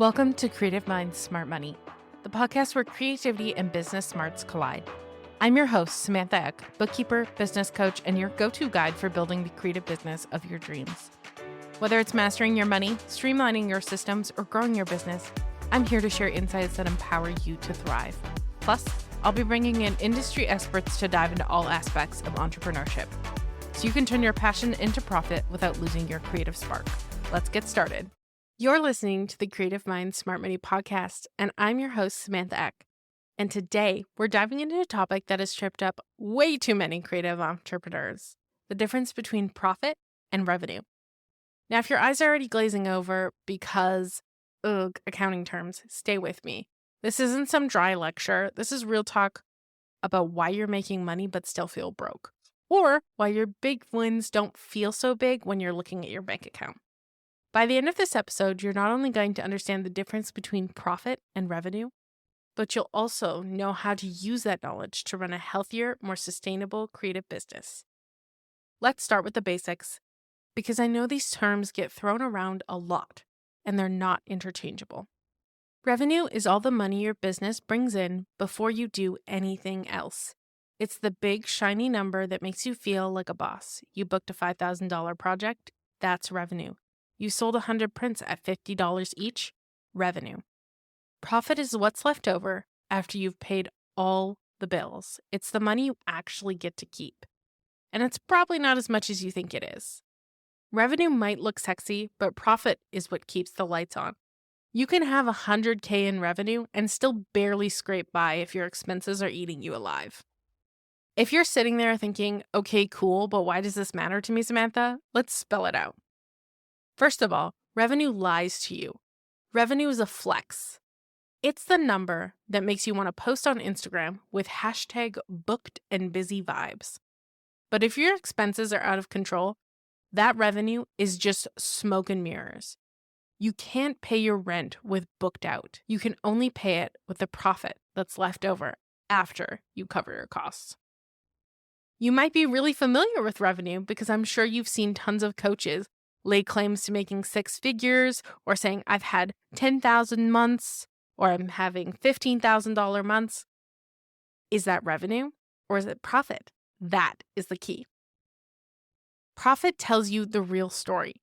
Welcome to Creative Minds Smart Money, the podcast where creativity and business smarts collide. I'm your host, Samantha, bookkeeper, business coach, and your go-to guide for building the creative business of your dreams. Whether it's mastering your money, streamlining your systems, or growing your business, I'm here to share insights that empower you to thrive. Plus, I'll be bringing in industry experts to dive into all aspects of entrepreneurship, so you can turn your passion into profit without losing your creative spark. Let's get started. You're listening to the Creative Minds Smart Money podcast, and I'm your host, Samantha. And today, we're diving into a topic that has tripped up way too many creative entrepreneurs: the difference between profit and revenue. Now, if your eyes are already glazing over because, accounting terms, stay with me. This isn't some dry lecture. This is real talk about why you're making money but still feel broke, or why your big wins don't feel so big when you're looking at your bank account. By the end of this episode, you're not only going to understand the difference between profit and revenue, but you'll also know how to use that knowledge to run a healthier, more sustainable creative business. Let's start with the basics, because I know these terms get thrown around a lot, and they're not interchangeable. Revenue is all the money your business brings in before you do anything else. It's the big, shiny number that makes you feel like a boss. You booked a $5,000 project, that's revenue. You sold 100 prints at $50 each, revenue. Profit is what's left over after you've paid all the bills. It's the money you actually get to keep. And it's probably not as much as you think it is. Revenue might look sexy, but profit is what keeps the lights on. You can have $100K in revenue and still barely scrape by if your expenses are eating you alive. If you're sitting there thinking, okay, cool, but why does this matter to me, Samantha? Let's spell it out. First of all, revenue lies to you. Revenue is a flex. It's the number that makes you want to post on Instagram with hashtag booked and busy vibes. But if your expenses are out of control, that revenue is just smoke and mirrors. You can't pay your rent with booked out. You can only pay it with the profit that's left over after you cover your costs. You might be really familiar with revenue because I'm sure you've seen tons of coaches lay claims to making six figures, or saying I've had 10,000 months, or I'm having $15,000 months. Is that revenue or is it profit? That is the key. Profit tells you the real story.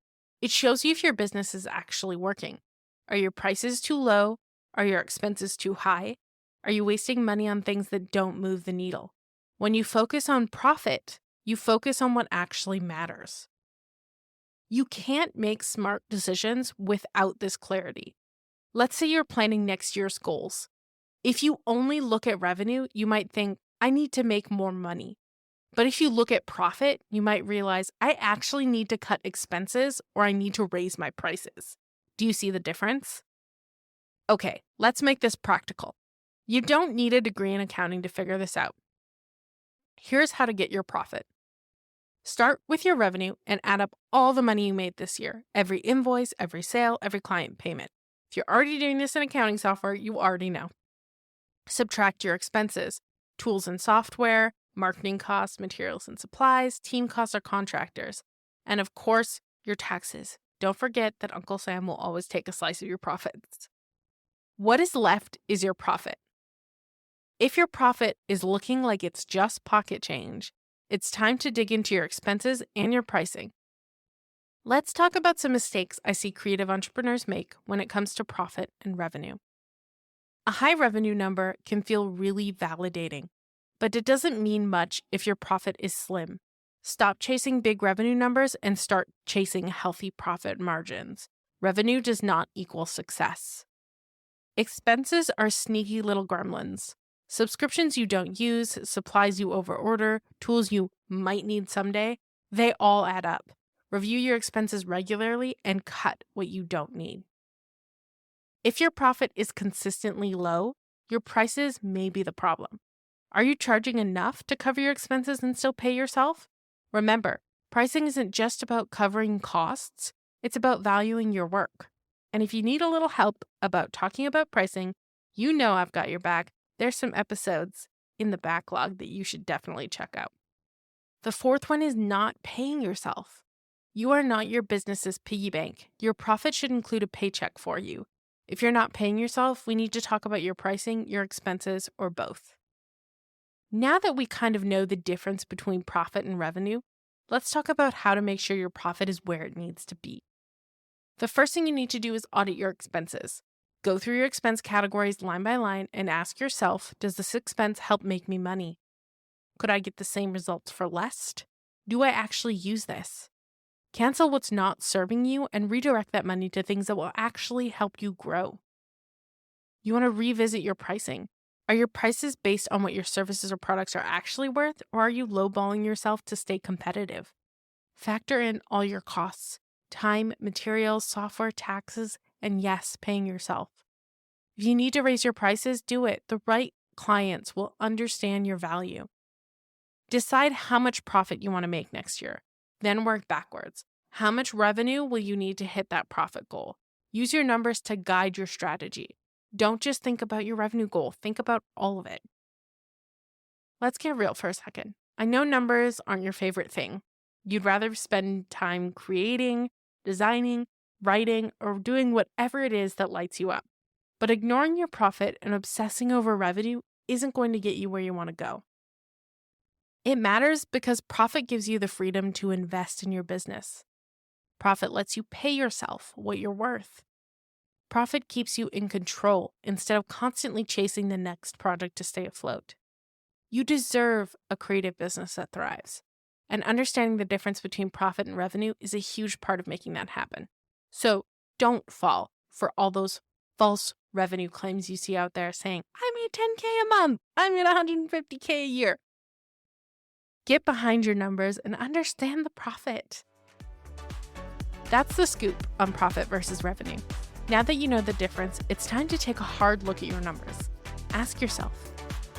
It shows you if your business is actually working. Are your prices too low? Are your expenses too high? Are you wasting money on things that don't move the needle? When you focus on profit, you focus on what actually matters. You can't make smart decisions without this clarity. Let's say you're planning next year's goals. If you only look at revenue, you might think, I need to make more money. But if you look at profit, you might realize, I actually need to cut expenses or I need to raise my prices. Do you see the difference? Okay, let's make this practical. You don't need a degree in accounting to figure this out. Here's how to get your profit. Start with your revenue and add up all the money you made this year, every invoice, every sale, every client payment. If you're already doing this in accounting software, you already know. Subtract your expenses, tools and software, marketing costs, materials and supplies, team costs or contractors, and of course, your taxes. Don't forget that Uncle Sam will always take a slice of your profits. What is left is your profit. If your profit is looking like it's just pocket change, it's time to dig into your expenses and your pricing. Let's talk about some mistakes I see creative entrepreneurs make when it comes to profit and revenue. A high revenue number can feel really validating, but it doesn't mean much if your profit is slim. Stop chasing big revenue numbers and start chasing healthy profit margins. Revenue does not equal success. Expenses are sneaky little gremlins. Subscriptions you don't use, supplies you overorder, tools you might need someday, they all add up. Review your expenses regularly and cut what you don't need. If your profit is consistently low, your prices may be the problem. Are you charging enough to cover your expenses and still pay yourself? Remember, pricing isn't just about covering costs, it's about valuing your work. And if you need a little help about talking about pricing, you know I've got your back. There's some episodes in the backlog that you should definitely check out. The fourth one is not paying yourself. You are not your business's piggy bank. Your profit should include a paycheck for you. If you're not paying yourself, we need to talk about your pricing, your expenses, or both. Now that we kind of know the difference between profit and revenue, let's talk about how to make sure your profit is where it needs to be. The first thing you need to do is audit your expenses. Go through your expense categories line by line and ask yourself, does this expense help make me money? Could I get the same results for less? Do I actually use this? Cancel what's not serving you and redirect that money to things that will actually help you grow. You want to revisit your pricing. Are your prices based on what your services or products are actually worth, or are you lowballing yourself to stay competitive? Factor in all your costs: time, materials, software, taxes, and yes, paying yourself. If you need to raise your prices, do it. The right clients will understand your value. Decide how much profit you want to make next year. Then work backwards. How much revenue will you need to hit that profit goal? Use your numbers to guide your strategy. Don't just think about your revenue goal. Think about all of it. Let's get real for a second. I know numbers aren't your favorite thing. You'd rather spend time creating, designing, writing, or doing whatever it is that lights you up. But ignoring your profit and obsessing over revenue isn't going to get you where you want to go. It matters because profit gives you the freedom to invest in your business. Profit lets you pay yourself what you're worth. Profit keeps you in control instead of constantly chasing the next project to stay afloat. You deserve a creative business that thrives. And understanding the difference between profit and revenue is a huge part of making that happen. So don't fall for all those false revenue claims you see out there saying, I made $10K a month, I made $150K a year. Get behind your numbers and understand the profit. That's the scoop on profit versus revenue. Now that you know the difference, it's time to take a hard look at your numbers. Ask yourself,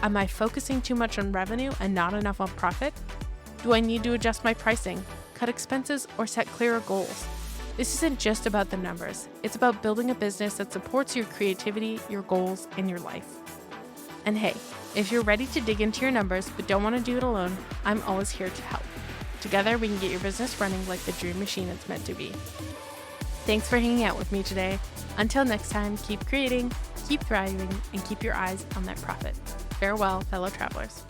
am I focusing too much on revenue and not enough on profit? Do I need to adjust my pricing, cut expenses, or set clearer goals? This isn't just about the numbers. It's about building a business that supports your creativity, your goals, and your life. And hey, if you're ready to dig into your numbers but don't want to do it alone, I'm always here to help. Together, we can get your business running like the dream machine it's meant to be. Thanks for hanging out with me today. Until next time, keep creating, keep thriving, and keep your eyes on that profit. Farewell, fellow travelers.